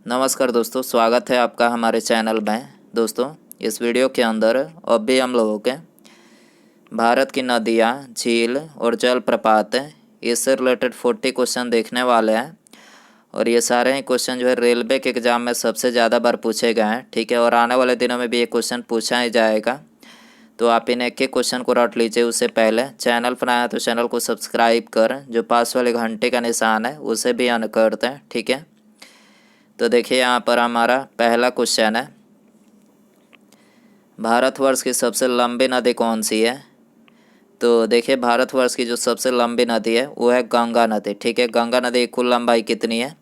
नमस्कार दोस्तों, स्वागत है आपका हमारे चैनल में। दोस्तों, इस वीडियो के अंदर अब भी हम लोगों के भारत की नदियाँ, झील और जलप्रपात इससे रिलेटेड 40 क्वेश्चन देखने वाले हैं। और ये सारे ही क्वेश्चन जो है रेलवे के एग्ज़ाम में सबसे ज़्यादा बार पूछे गए हैं, ठीक है। और आने वाले दिनों में भी ये क्वेश्चन पूछा ही जाएगा, तो आप इन एक एक क्वेश्चन को रट लीजिए। उससे पहले चैनल पर आया तो चैनल को सब्सक्राइब कर, जो पास वाले घंटे का निशान है उसे भी ऑन कर दें, ठीक है। तो देखिए यहाँ पर हमारा पहला क्वेश्चन है, भारतवर्ष की सबसे लंबी नदी कौन सी है। तो देखिए भारतवर्ष की जो सबसे लंबी नदी है वो है गंगा नदी, ठीक है। गंगा नदी की कुल लंबाई कितनी है?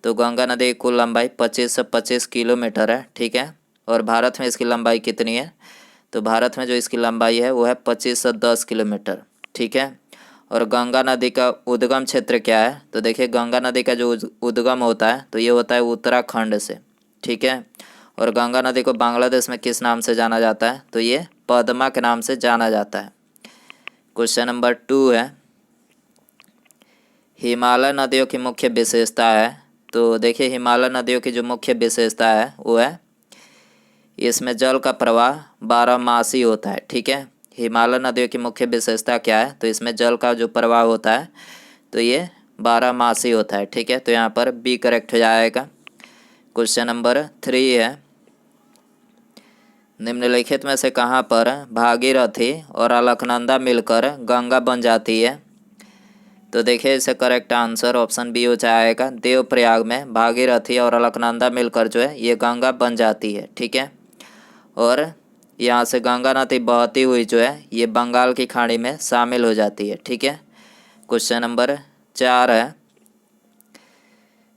तो गंगा नदी की कुल लंबाई 25 से 25 किलोमीटर है, ठीक है। और भारत में इसकी लंबाई कितनी है? तो भारत में जो इसकी लंबाई है वो है 25 से 10 किलोमीटर, ठीक है। और गंगा नदी का उद्गम क्षेत्र क्या है? तो देखिए गंगा नदी का जो उद्गम होता है तो ये होता है उत्तराखंड से, ठीक है। और गंगा नदी को बांग्लादेश में किस नाम से जाना जाता है? तो ये पद्मा के नाम से जाना जाता है। क्वेश्चन नंबर 2 है, हिमालय नदियों की मुख्य विशेषता है। तो देखिए हिमालय नदियों की जो मुख्य विशेषता है वो है इसमें जल का प्रवाह 12मासी होता है, ठीक है। हिमालय नदियों की मुख्य विशेषता क्या है? तो इसमें जल का जो प्रवाह होता है तो ये 12मासी होता है, ठीक है। तो यहाँ पर बी करेक्ट हो जाएगा। क्वेश्चन नंबर 3 है, निम्नलिखित में से कहाँ पर भागीरथी और अलकनंदा मिलकर गंगा बन जाती है? तो देखिए इसे करेक्ट आंसर ऑप्शन बी हो जाएगा। देवप्रयाग में भागीरथी और अलकनंदा मिलकर जो है ये गंगा बन जाती है, ठीक है। और यहाँ से गंगा नदी बहती हुई जो है ये बंगाल की खाड़ी में शामिल हो जाती है, ठीक है। क्वेश्चन नंबर 4 है,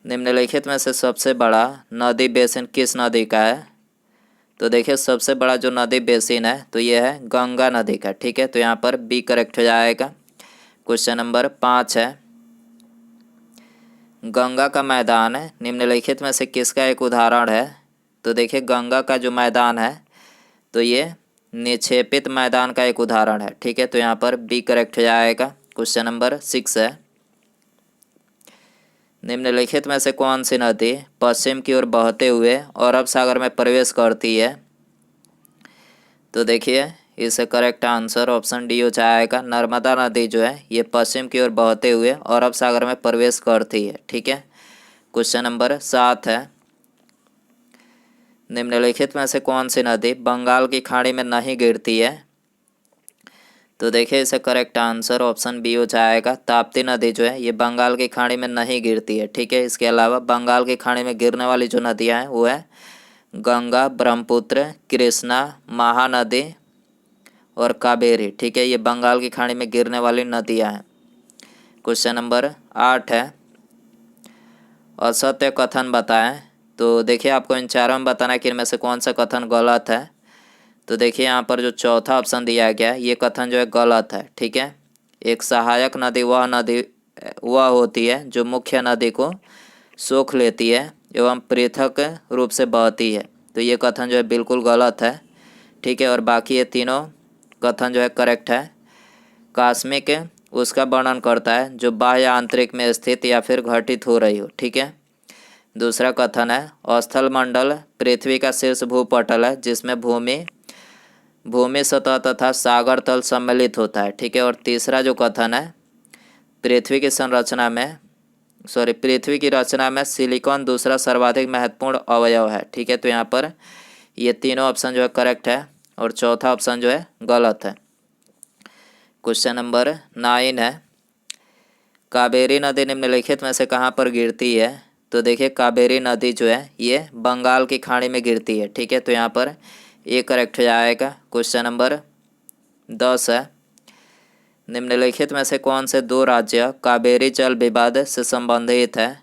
निम्नलिखित में से सबसे बड़ा नदी बेसिन किस नदी का है? तो देखिए सबसे बड़ा जो नदी बेसिन है तो ये है गंगा नदी का, ठीक है। तो यहाँ पर बी करेक्ट हो जाएगा। क्वेश्चन नंबर 5 है, गंगा का मैदान है निम्नलिखित में से किसका एक उदाहरण है? तो देखिए गंगा का जो मैदान है तो ये निक्षेपित मैदान का एक उदाहरण है, ठीक है। तो यहाँ पर बी करेक्ट हो जाएगा। क्वेश्चन नंबर 6 है, निम्नलिखित में से कौन सी नदी पश्चिम की ओर बहते हुए अरब सागर में प्रवेश करती है? तो देखिए इससे करेक्ट आंसर ऑप्शन डी हो जाएगा। नर्मदा नदी जो है ये पश्चिम की ओर बहते हुए अरब सागर में प्रवेश करती है, ठीक है। क्वेश्चन नंबर 7 है, निम्नलिखित में से कौन सी नदी बंगाल की खाड़ी में नहीं गिरती है? तो देखिए इसे करेक्ट आंसर ऑप्शन बी हो जाएगा। ताप्ती नदी जो है ये बंगाल की खाड़ी में नहीं गिरती है, ठीक है। इसके अलावा बंगाल की खाड़ी में गिरने वाली जो नदियाँ हैं वो है गंगा, ब्रह्मपुत्र, कृष्णा, महानदी और कावेरी, ठीक है। ये बंगाल की खाड़ी में गिरने वाली नदियाँ हैं। क्वेश्चन नंबर 8 है, असत्य कथन बताएं। तो देखिए आपको इन चारों में बताना है कि इनमें से कौन सा कथन गलत है। तो देखिए यहाँ पर जो चौथा ऑप्शन दिया गया है ये कथन जो है गलत है, ठीक है। एक सहायक नदी वह होती है जो मुख्य नदी को सोख लेती है एवं पृथक रूप से बहती है। तो ये कथन जो है बिल्कुल गलत है, ठीक है। और बाकी ये तीनों कथन जो है करेक्ट है। कास्मिक उसका वर्णन करता है जो बाह्य आंतरिक में स्थित या फिर घटित हो रही हो, ठीक है। दूसरा कथन है अस्थल मंडल पृथ्वी का शीर्ष भूपटल है जिसमें भूमि सतह तथा सागर तल सम्मिलित होता है, ठीक है। और तीसरा जो कथन है पृथ्वी की रचना में सिलिकॉन दूसरा सर्वाधिक महत्वपूर्ण अवयव है, ठीक है। तो यहाँ पर ये तीनों ऑप्शन जो है करेक्ट है और चौथा ऑप्शन जो है गलत है। क्वेश्चन नंबर 9 है, कावेरी नदी निम्नलिखित में से कहाँ पर गिरती है? तो देखिए कावेरी नदी जो है ये बंगाल की खाड़ी में गिरती है, ठीक है। तो यहाँ पर ये करेक्ट हो जाएगा। क्वेश्चन नंबर 10 है, निम्नलिखित में से कौन से दो राज्य कावेरी जल विवाद से संबंधित है?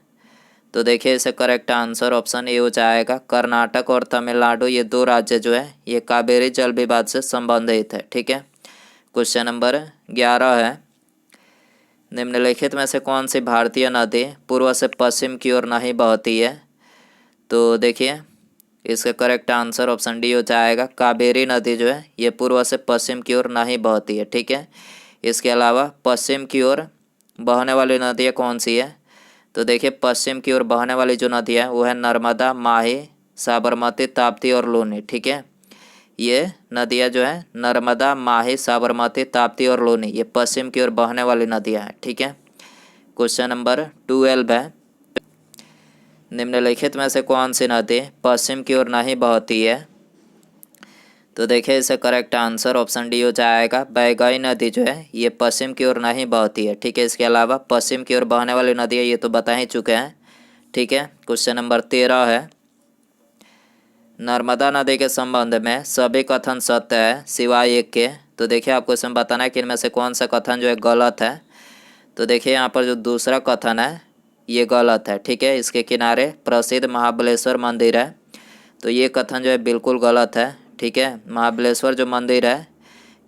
तो देखिए इसे करेक्ट आंसर ऑप्शन ए हो जाएगा। कर्नाटक और तमिलनाडु ये दो राज्य जो है ये कावेरी जल विवाद से संबंधित है, ठीक है। क्वेश्चन नंबर 11 है, निम्नलिखित में से कौन सी भारतीय नदी पूर्व से पश्चिम की ओर नहीं बहती है? तो देखिए इसका करेक्ट आंसर ऑप्शन डी हो जाएगा। कावेरी नदी जो है ये पूर्व से पश्चिम की ओर नहीं बहती है, ठीक है। इसके अलावा पश्चिम की ओर बहने वाली नदियाँ कौन सी है? तो देखिए पश्चिम की ओर बहने वाली जो नदी है वो है नर्मदा, माही, साबरमती, ताप्ती और लूनी। ठीक है, ये नदियाँ जो है नर्मदा, माही, साबरमती, ताप्ती और लूनी, ये पश्चिम की ओर बहने वाली नदियाँ हैं। ठीक है, क्वेश्चन नंबर 12 है, निम्नलिखित में से कौन सी नदी पश्चिम की ओर नहीं बहती है? तो देखिए इसे करेक्ट आंसर ऑप्शन डी हो जाएगा। बैगई नदी जो है ये पश्चिम की ओर नहीं बहती है। ठीक है, इसके अलावा पश्चिम की ओर बहने वाली नदी है ये तो बता ही चुके हैं। ठीक है, क्वेश्चन नंबर 13 है, नर्मदा नदी के संबंध में सभी कथन सत्य है सिवाय एक के। तो देखिए आपको इसमें बताना है कि इनमें से कौन सा कथन जो है गलत है। तो देखिए यहाँ पर जो दूसरा कथन है ये गलत है। ठीक है, इसके किनारे प्रसिद्ध महाबलेश्वर मंदिर है, तो ये कथन जो है बिल्कुल गलत है। ठीक है, महाबलेश्वर जो मंदिर है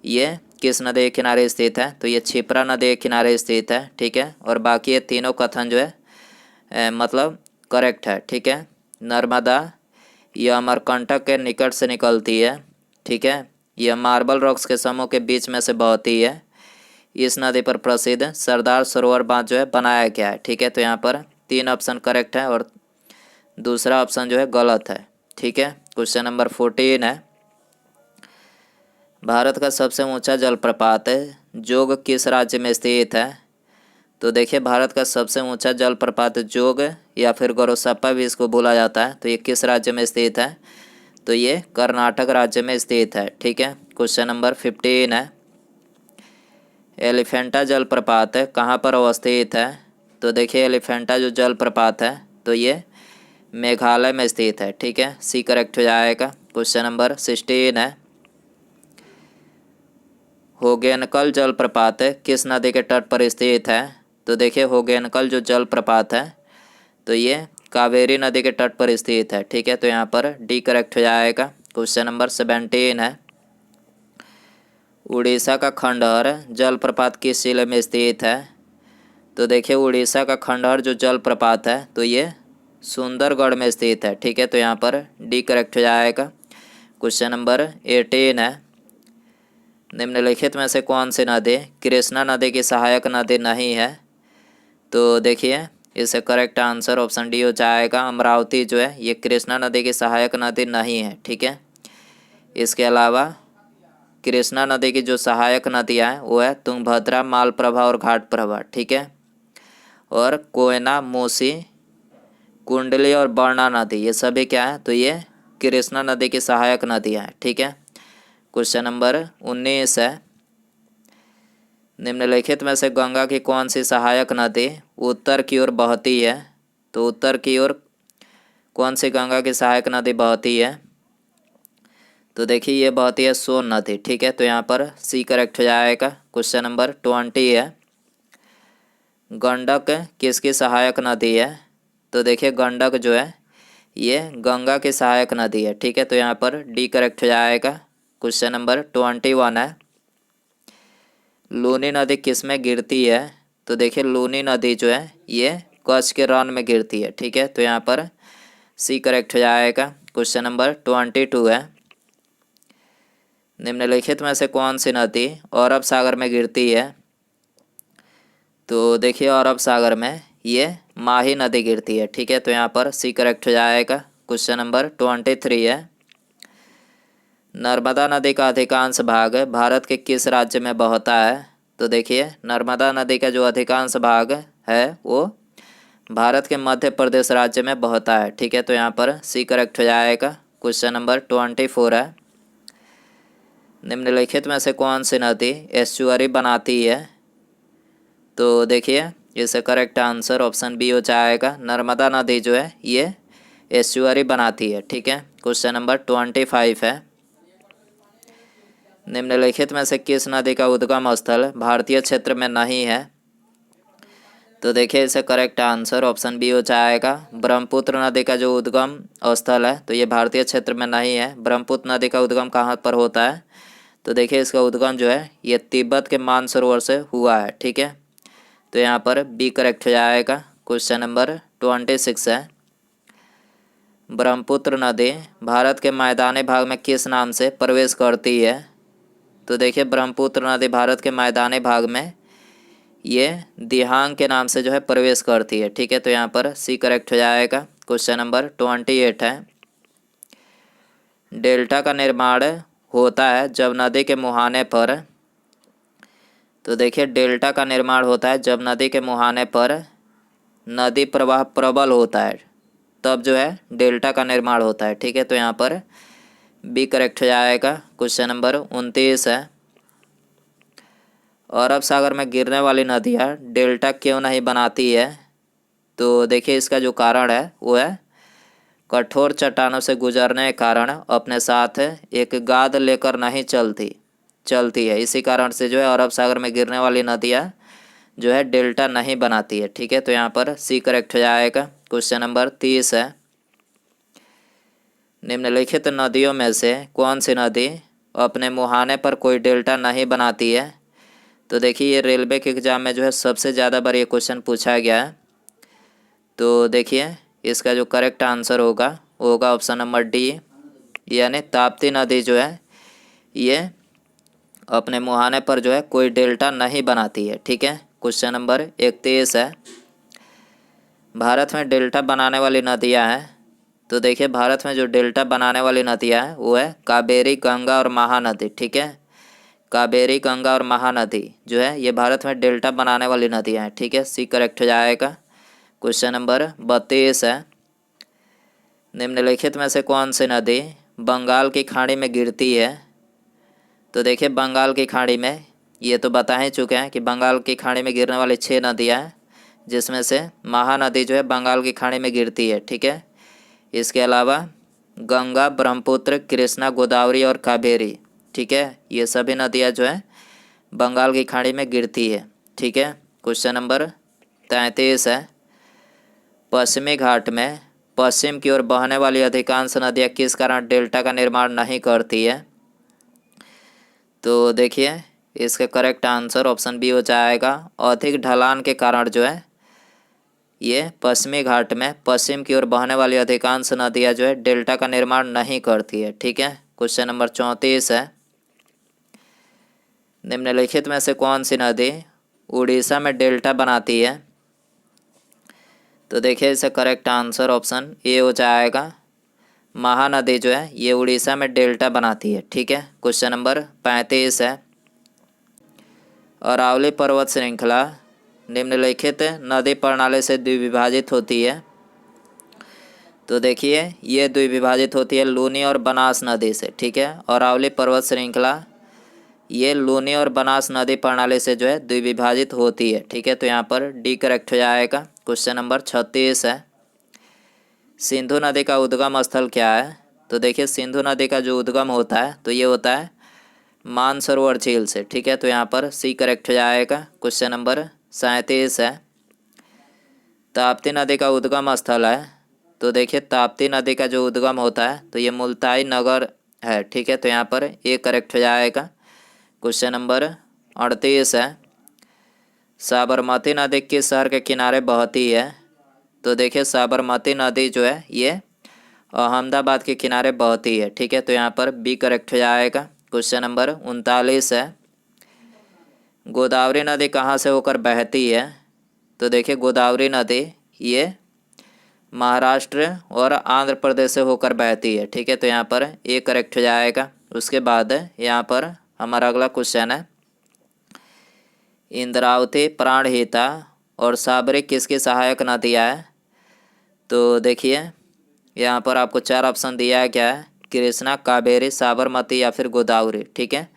ये किस नदी के किनारे स्थित है? तो ये क्षिप्रा नदी के किनारे स्थित है। ठीक है, और बाकी ये तीनों कथन जो है मतलब करेक्ट है। ठीक है, नर्मदा यह अमरकंटक के निकट से निकलती है। ठीक है, यह मार्बल रॉक्स के समूह के बीच में से बहती है। इस नदी पर प्रसिद्ध सरदार सरोवर बांध जो है बनाया गया है। ठीक है, तो यहाँ पर 3 ऑप्शन करेक्ट है और दूसरा ऑप्शन जो है गलत है। ठीक है, क्वेश्चन नंबर 14 है, भारत का सबसे ऊंचा जलप्रपात जोग किस राज्य में स्थित है? तो देखिए भारत का सबसे ऊंचा जलप्रपात जोग या फिर गोरोसप्पा भी इसको बोला जाता है, तो ये किस राज्य में स्थित है? तो ये कर्नाटक राज्य में स्थित है। ठीक है, क्वेश्चन नंबर 15 है, एलिफेंटा जलप्रपात कहाँ पर अवस्थित है? तो देखिए एलिफेंटा जो जलप्रपात है तो ये मेघालय में स्थित है। ठीक है, सी करेक्ट हो जाएगा। क्वेश्चन नंबर 16 है, होगेनकल जलप्रपात किस नदी के तट पर स्थित है? तो देखिए होगेनकल जो जलप्रपात है तो ये कावेरी नदी के तट पर स्थित है। ठीक है, तो यहाँ पर डी करेक्ट हो जाएगा। क्वेश्चन नंबर 17 है, उड़ीसा का खंडहर जलप्रपात किस जिले में स्थित है? तो देखिए उड़ीसा का खंडहर जो जलप्रपात है तो ये सुंदरगढ़ में स्थित है। ठीक है, तो यहाँ पर डी करेक्ट हो जाएगा। क्वेश्चन नंबर 18 है, निम्नलिखित में से कौन सी नदी कृष्णा नदी की सहायक नदी नहीं है? तो देखिए इसे करेक्ट आंसर ऑप्शन डी हो जाएगा। अमरावती जो है ये कृष्णा नदी की सहायक नदी नहीं है। ठीक है, इसके अलावा कृष्णा नदी की जो सहायक नदियाँ हैं वो है तुंगभद्रा, मालप्रभा और घाटप्रभा। ठीक है, और कोयना, मूसी, कुंडली और बरना नदी ये सभी क्या है? तो ये कृष्णा नदी की सहायक नदियाँ हैं। ठीक है, क्वेश्चन नंबर 19 है, निम्नलिखित में से गंगा की कौन सी सहायक नदी उत्तर की ओर बहती है? तो उत्तर की ओर कौन सी गंगा की सहायक नदी बहती है? तो देखिए ये बहती है सोन नदी। ठीक है, तो यहाँ पर सी करेक्ट हो जाएगा। क्वेश्चन नंबर 20 है, गंडक किसकी सहायक नदी है? तो देखिए गंडक जो है ये गंगा की सहायक नदी है। ठीक है, तो यहाँ पर डी करेक्ट हो जाएगा। क्वेश्चन नंबर 21 है, लूनी नदी किस में गिरती है? तो देखिए लूनी नदी जो है ये कच्छ के रण में गिरती है। ठीक है, तो यहाँ पर सी करेक्ट हो जाएगा। क्वेश्चन नंबर 22 है, निम्नलिखित में से कौन सी नदी अरब सागर में गिरती है? तो देखिए अरब सागर में ये माही नदी गिरती है। ठीक है, तो यहाँ पर सी करेक्ट हो जाएगा। क्वेश्चन नंबर 23 है, नर्मदा नदी का अधिकांश भाग भारत के किस राज्य में बहता है? तो देखिए नर्मदा नदी का जो अधिकांश भाग है वो भारत के मध्य प्रदेश राज्य में बहता है। ठीक है, तो यहाँ पर सी करेक्ट हो जाएगा। क्वेश्चन नंबर 24 है, निम्नलिखित में से कौन सी नदी एस्चुअरी बनाती है? तो देखिए इसे करेक्ट आंसर ऑप्शन बी हो जाएगा। नर्मदा नदी जो है ये एस्चुअरी बनाती है। ठीक है, क्वेश्चन नंबर 25 है, निम्नलिखित में से किस नदी का उद्गम स्थल भारतीय क्षेत्र में नहीं है? तो देखिए इसे करेक्ट आंसर ऑप्शन बी हो जाएगा। ब्रह्मपुत्र नदी का जो उद्गम स्थल है तो ये भारतीय क्षेत्र में नहीं है। ब्रह्मपुत्र नदी का उद्गम कहाँ पर होता है? तो देखिए इसका उद्गम जो है ये तिब्बत के मानसरोवर से हुआ है। ठीक है, तो यहाँ पर बी करेक्ट हो जाएगा। क्वेश्चन नंबर 26 है, ब्रह्मपुत्र नदी भारत के मैदानी भाग में किस नाम से प्रवेश करती है? तो देखिए ब्रह्मपुत्र नदी भारत के मैदानी भाग में ये दिहांग के नाम से जो है प्रवेश करती है। ठीक है, तो यहाँ पर सी करेक्ट हो जाएगा। क्वेश्चन नंबर 28 है, डेल्टा का निर्माण होता है जब नदी के मुहाने पर, तो देखिए डेल्टा का निर्माण होता है जब नदी के मुहाने पर नदी प्रवाह प्रबल होता है, तब जो है डेल्टा का निर्माण होता है। ठीक है, तो यहाँ पर बी करेक्ट हो जाएगा। क्वेश्चन नंबर 29 है, अरब सागर में गिरने वाली नदियाँ डेल्टा क्यों नहीं बनाती है? तो देखिए इसका जो कारण है वो है कठोर चट्टानों से गुजरने के कारण अपने साथ एक गाद लेकर नहीं चलती है। इसी कारण से जो है अरब सागर में गिरने वाली नदियाँ जो है डेल्टा नहीं बनाती है। ठीक है, तो यहाँ पर सी करेक्ट हो जाएगा। क्वेश्चन नंबर 30 है, निम्नलिखित नदियों में से कौन सी नदी अपने मुहाने पर कोई डेल्टा नहीं बनाती है? तो देखिए ये रेलवे के एग्ज़ाम में जो है सबसे ज़्यादा बार ये क्वेश्चन पूछा गया है। तो देखिए इसका जो करेक्ट आंसर होगा वो होगा ऑप्शन नंबर डी, यानी ताप्ती नदी जो है ये अपने मुहाने पर जो है कोई डेल्टा नहीं बनाती है। ठीक है, क्वेश्चन नंबर 31 है, भारत में डेल्टा बनाने वाली नदियाँ हैं। तो देखिए भारत में जो डेल्टा बनाने वाली नदियाँ हैं वो है कावेरी, गंगा और महानदी। ठीक है, कावेरी, गंगा और महानदी जो है ये भारत में डेल्टा बनाने वाली नदियाँ हैं। ठीक है, सी करेक्ट हो जाएगा। क्वेश्चन नंबर 32 है, निम्नलिखित में से कौन सी नदी बंगाल की खाड़ी में गिरती है? तो देखिए बंगाल की खाड़ी में ये तो बता ही चुके हैं कि बंगाल की खाड़ी में गिरने वाली 6 नदियाँ हैं, जिसमें से महानदी जो है बंगाल की खाड़ी में गिरती है। ठीक है, इसके अलावा गंगा, ब्रह्मपुत्र, कृष्णा, गोदावरी और कावेरी, ठीक है, ये सभी नदियाँ जो है बंगाल की खाड़ी में गिरती है। ठीक है, क्वेश्चन नंबर 33 है, पश्चिमी घाट में पश्चिम की ओर बहने वाली अधिकांश नदियाँ किस कारण डेल्टा का निर्माण नहीं करती है? तो देखिए इसका करेक्ट आंसर ऑप्शन बी हो जाएगा, अधिक ढलान के कारण जो है ये पश्चिमी घाट में पश्चिम की ओर बहने वाली अधिकांश नदियाँ जो है डेल्टा का निर्माण नहीं करती है। ठीक है, क्वेश्चन नंबर 34 है, निम्नलिखित में से कौन सी नदी उड़ीसा में डेल्टा बनाती है? तो देखिए इसका करेक्ट आंसर ऑप्शन ए हो जाएगा, महानदी जो है ये उड़ीसा में डेल्टा बनाती है। ठीक है, क्वेश्चन नंबर 35 है, अरावली पर्वत श्रृंखला निम्नलिखित नदी प्रणाली से द्विविभाजित होती है। तो देखिए ये द्विविभाजित होती है लूनी और बनास नदी से। ठीक है, अरावली पर्वत श्रृंखला ये लूनी और बनास नदी प्रणाली से जो है द्विविभाजित होती है। ठीक है, तो यहाँ पर डी करेक्ट हो जाएगा। क्वेश्चन नंबर 36 है, सिंधु नदी का उद्गम स्थल क्या है? तो देखिए सिंधु नदी का जो उद्गम होता है तो ये होता है मानसरोवर झील से। ठीक है, तो यहाँ पर सी करेक्ट हो जाएगा। क्वेश्चन नंबर 37 है, ताप्ती नदी का उद्गम स्थल है। तो देखिए ताप्ती नदी का जो उद्गम होता है तो ये मुल्ताई नगर है। ठीक है, तो यहाँ पर ए करेक्ट हो जाएगा। क्वेश्चन नंबर 38 है, साबरमती नदी किस शहर के किनारे बहती है? तो देखिए साबरमती नदी जो है ये अहमदाबाद के किनारे बहती है। ठीक है, तो यहाँ पर बी करेक्ट हो जाएगा। क्वेश्चन नंबर 39 है, गोदावरी नदी कहाँ से होकर बहती है? तो देखिए गोदावरी नदी ये महाराष्ट्र और आंध्र प्रदेश से होकर बहती है। ठीक है, तो यहाँ पर ए करेक्ट हो जाएगा। उसके बाद यहाँ पर हमारा अगला क्वेश्चन है, इंद्रावती, प्राणहिता और साबरी किसकी सहायक नदियाँ है? तो देखिए यहाँ पर आपको 4 ऑप्शन दिया गया है, कृष्णा, कावेरी, साबरमती या फिर गोदावरी। ठीक है,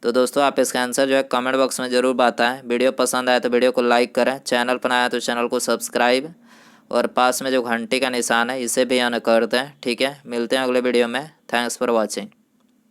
तो दोस्तों आप इसका आंसर जो है कमेंट बॉक्स में ज़रूर बताएं। वीडियो पसंद आए तो वीडियो को लाइक करें, चैनल पर आया तो चैनल को सब्सक्राइब और पास में जो घंटी का निशान है इसे भी ऑन कर दें। ठीक है, मिलते हैं अगले वीडियो में। Thanks for watching.